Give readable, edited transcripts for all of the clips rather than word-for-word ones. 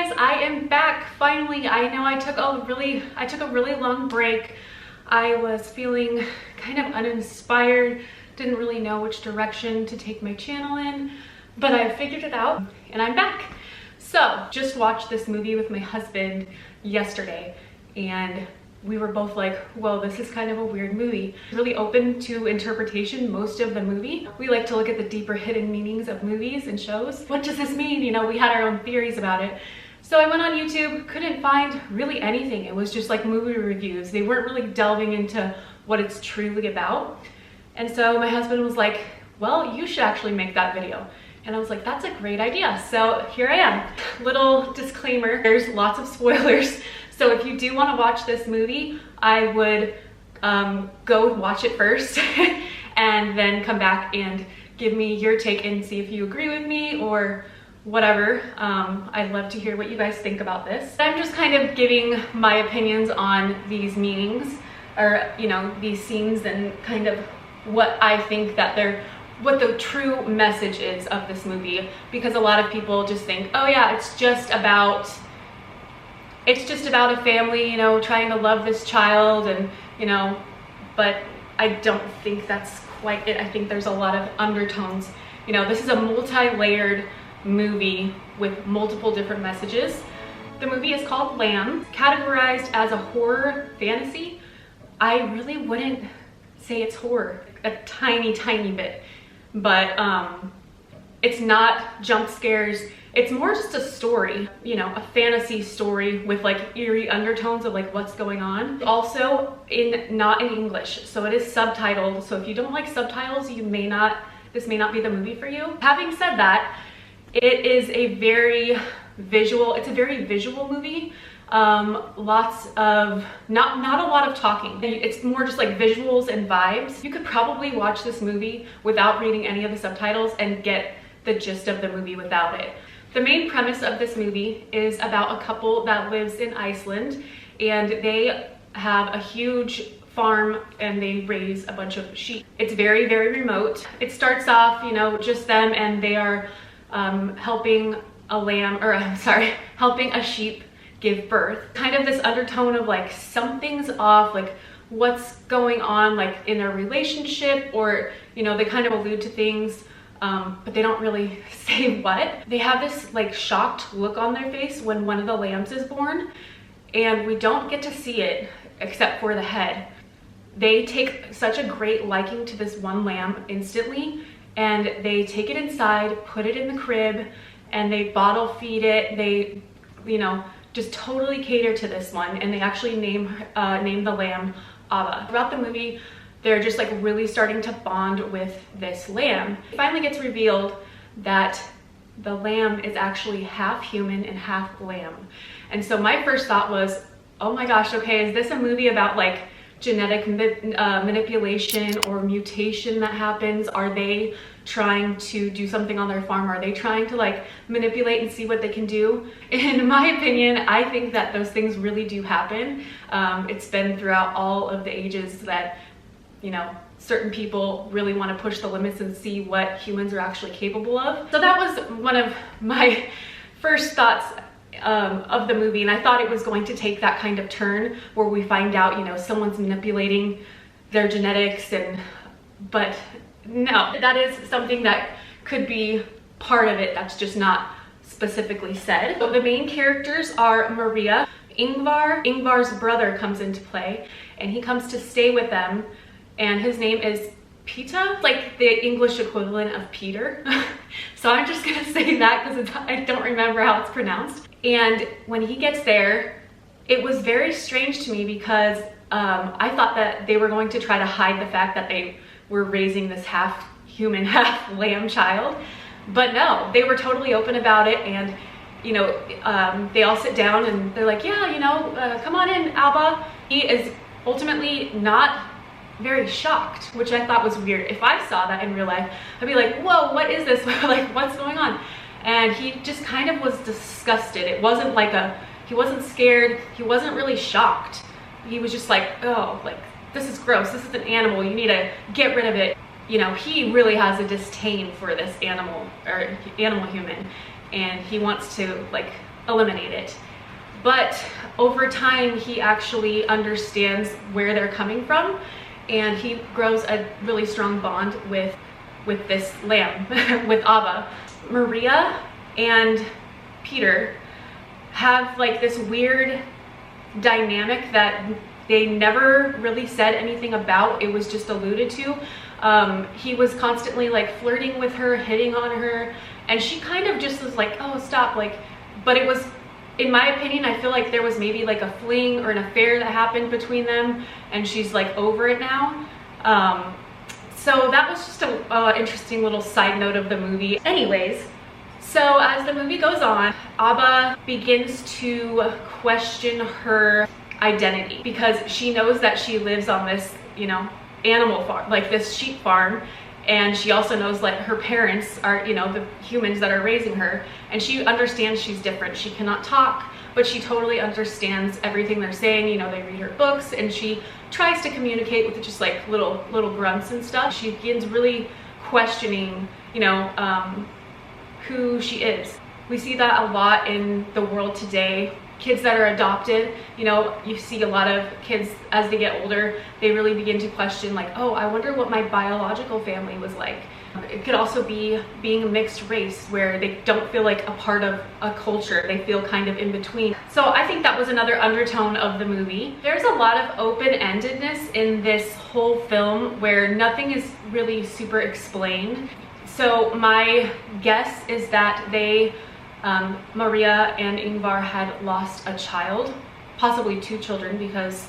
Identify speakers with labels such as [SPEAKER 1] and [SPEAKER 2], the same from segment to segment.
[SPEAKER 1] guys, I am back finally. I know I took a really long break. I was feeling kind of uninspired, didn't really know which direction to take my channel in, but I figured it out and I'm back. So just watched this movie with my husband yesterday and we were both like, well, this is kind of a weird movie. Really open to interpretation most of the movie. We like to look at the deeper hidden meanings of movies and shows. What does this mean? You know, we had our own theories about it. So I went on YouTube, couldn't find really anything. It was just like movie reviews. They weren't really delving into what it's truly about. And so my husband was like, well, you should actually make that video. And I was like, that's a great idea. So here I am. Little disclaimer, there's lots of spoilers. So if you do want to watch this movie, I would go watch it first and then come back and give me your take and see if you agree with me or whatever. I'd love to hear what you guys think about this. I'm just kind of giving my opinions on these meanings or, you know, these scenes and kind of what I think that what the true message is of this movie, because a lot of people just think, oh yeah, it's just about a family, you know, trying to love this child and, you know, but I don't think that's quite it. I think there's a lot of undertones. You know, this is a multi-layered movie with multiple different messages. The movie is called Lamb, categorized as a horror fantasy. I really wouldn't say it's horror, a tiny, tiny bit, but it's not jump scares. It's more just a story, you know, a fantasy story with like eerie undertones of like what's going on. Also not in English, so it is subtitled. So if you don't like subtitles, this may not be the movie for you. Having said that, it is a very visual movie. Lots of, not a lot of talking. It's more just like visuals and vibes. You could probably watch this movie without reading any of the subtitles and get the gist of the movie without it. The main premise of this movie is about a couple that lives in Iceland, and they have a huge farm and they raise a bunch of sheep. It's very, very remote. It starts off, you know, just them, and they are helping a sheep give birth. Kind of this undertone of like something's off, like what's going on like in a relationship, or, you know, they kind of allude to things, but they don't really say what. They have this like shocked look on their face when one of the lambs is born, and we don't get to see it except for the head. They take such a great liking to this one lamb instantly, and they take it inside, put it in the crib, and they bottle feed it. They, you know, just totally cater to this one, and they actually name the lamb Abba. Throughout the movie, they're just like really starting to bond with this lamb. It finally gets revealed that the lamb is actually half human and half lamb. And so my first thought was, oh my gosh, okay, is this a movie about like genetic manipulation or mutation that happens? Are they trying to do something on their farm? Are they trying to like manipulate and see what they can do? In my opinion, I think that those things really do happen. It's been throughout all of the ages that, you know, certain people really want to push the limits and see what humans are actually capable of. So that was one of my first thoughts of the movie, and I thought it was going to take that kind of turn where we find out, you know, someone's manipulating their genetics, but no, that is something that could be part of it. That's just not specifically said. So the main characters are Maria, Ingvar. Ingvar's brother comes into play, and he comes to stay with them, and his name is Pita, like the English equivalent of Peter. So I'm just gonna say that because I don't remember how it's pronounced. And when he gets there, it was very strange to me because I thought that they were going to try to hide the fact that they were raising this half human, half lamb child. But no, they were totally open about it, and, you know, they all sit down and they're like, yeah, you know, come on in, Alba. He is ultimately not very shocked, which I thought was weird. If I saw that in real life, I'd be like, whoa, what is this? Like, what's going on? And he just kind of was disgusted. It wasn't like he wasn't scared. He wasn't really shocked. He was just like, oh, like, this is gross. This is an animal. You need to get rid of it. You know, he really has a disdain for this animal, or animal human. And he wants to like eliminate it. But over time, he actually understands where they're coming from, and he grows a really strong bond with this lamb, with Abba. Maria and Peter have like this weird dynamic that they never really said anything about. It was just alluded to. He was constantly like flirting with her, hitting on her, and she kind of just was like, oh, stop, like, but it was, in my opinion, I feel like there was maybe like a fling or an affair that happened between them, and she's like over it now. So that was just a interesting little side note of the movie. Anyways, so as the movie goes on, Abba begins to question her identity because she knows that she lives on this, you know, animal farm, like this sheep farm, and she also knows like her parents are, you know, the humans that are raising her, and she understands she's different. She cannot talk, but she totally understands everything they're saying. You know, they read her books, and she tries to communicate with just like little grunts and stuff. She begins really questioning, you know, who she is. We see that a lot in the world today. Kids that are adopted, you know, you see a lot of kids as they get older, they really begin to question like, oh, I wonder what my biological family was like. It could also be being a mixed race where they don't feel like a part of a culture. They feel kind of in between. So I think that was another undertone of the movie. There's a lot of open-endedness in this whole film where nothing is really super explained. So my guess is that Maria and Ingvar had lost a child, possibly two children, because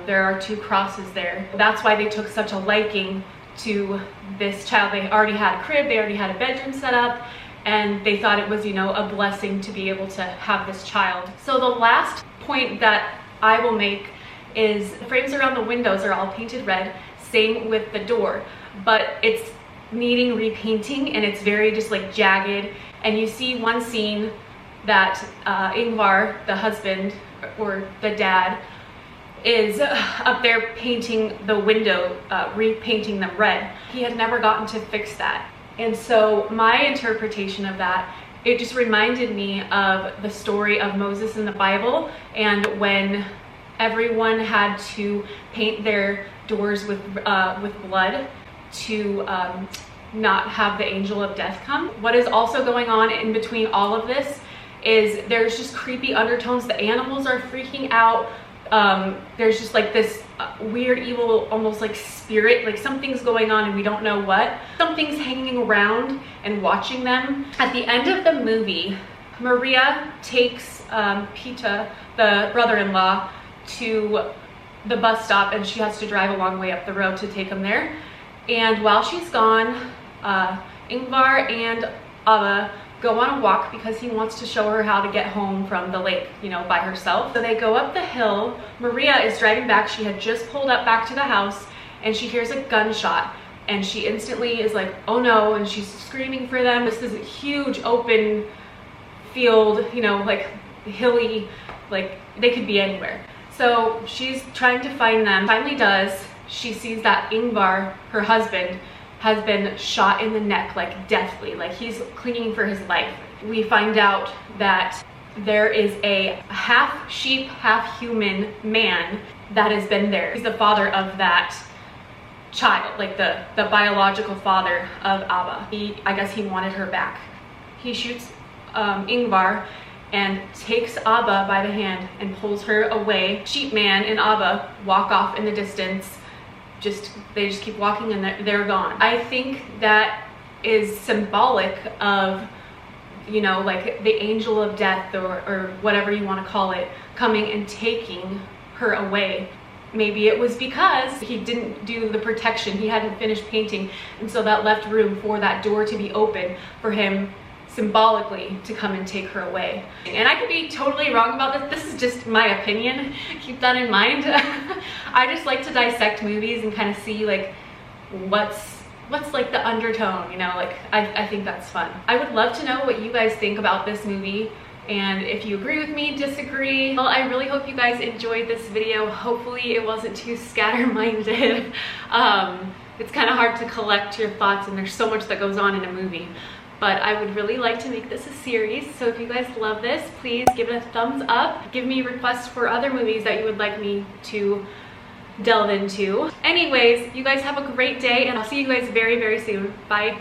[SPEAKER 1] there are two crosses there. That's why they took such a liking to this child. They already had a crib, they already had a bedroom set up, and they thought it was, you know, a blessing to be able to have this child. So the last point that I will make is the frames around the windows are all painted red, same with the door, but it's needing repainting, and it's very just like jagged. And you see one scene that Ingvar, the husband or the dad, is up there painting the window, repainting them red. He had never gotten to fix that. And so my interpretation of that, it just reminded me of the story of Moses in the Bible, and when everyone had to paint their doors with blood to not have the angel of death come. What is also going on in between all of this is there's just creepy undertones. The animals are freaking out. There's just like this weird, evil, almost like spirit, like something's going on and we don't know what. Something's hanging around and watching them. At the end of the movie, Maria takes Peter, the brother-in-law, to the bus stop, and she has to drive a long way up the road to take him there. And while she's gone, Ingvar and Abba go on a walk because he wants to show her how to get home from the lake, you know, by herself. So they go up the hill. Maria is driving back. She had just pulled up back to the house, and she hears a gunshot, and she instantly is like, oh no, and she's screaming for them. This is a huge open field, you know, like hilly, like they could be anywhere. So she's trying to find them. Finally does. She sees that Ingvar, her husband, has been shot in the neck, like deathly, like he's clinging for his life. We find out that there is a half sheep, half human man that has been there. He's the father of that child, like the biological father of Abba. I guess he wanted her back. He shoots Ingvar and takes Abba by the hand and pulls her away. Sheep man and Abba walk off in the distance. They just keep walking and they're gone. I think that is symbolic of, you know, like the angel of death or whatever you want to call it, coming and taking her away. Maybe it was because he didn't do the protection, he hadn't finished painting, and so that left room for that door to be open for him symbolically to come and take her away. And I could be totally wrong about this. This is just my opinion. Keep that in mind. I just like to dissect movies and kind of see like what's like the undertone, you know, like I think that's fun. I would love to know what you guys think about this movie, and if you agree with me, disagree. Well, I really hope you guys enjoyed this video. Hopefully it wasn't too scatter-minded. It's kind of hard to collect your thoughts, and there's so much that goes on in a movie. but I would really like to make this a series. So if you guys love this, please give it a thumbs up. Give me requests for other movies that you would like me to delve into. Anyways, you guys have a great day, and I'll see you guys very, very soon. Bye.